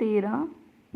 13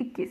21۔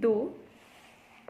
2.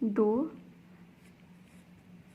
2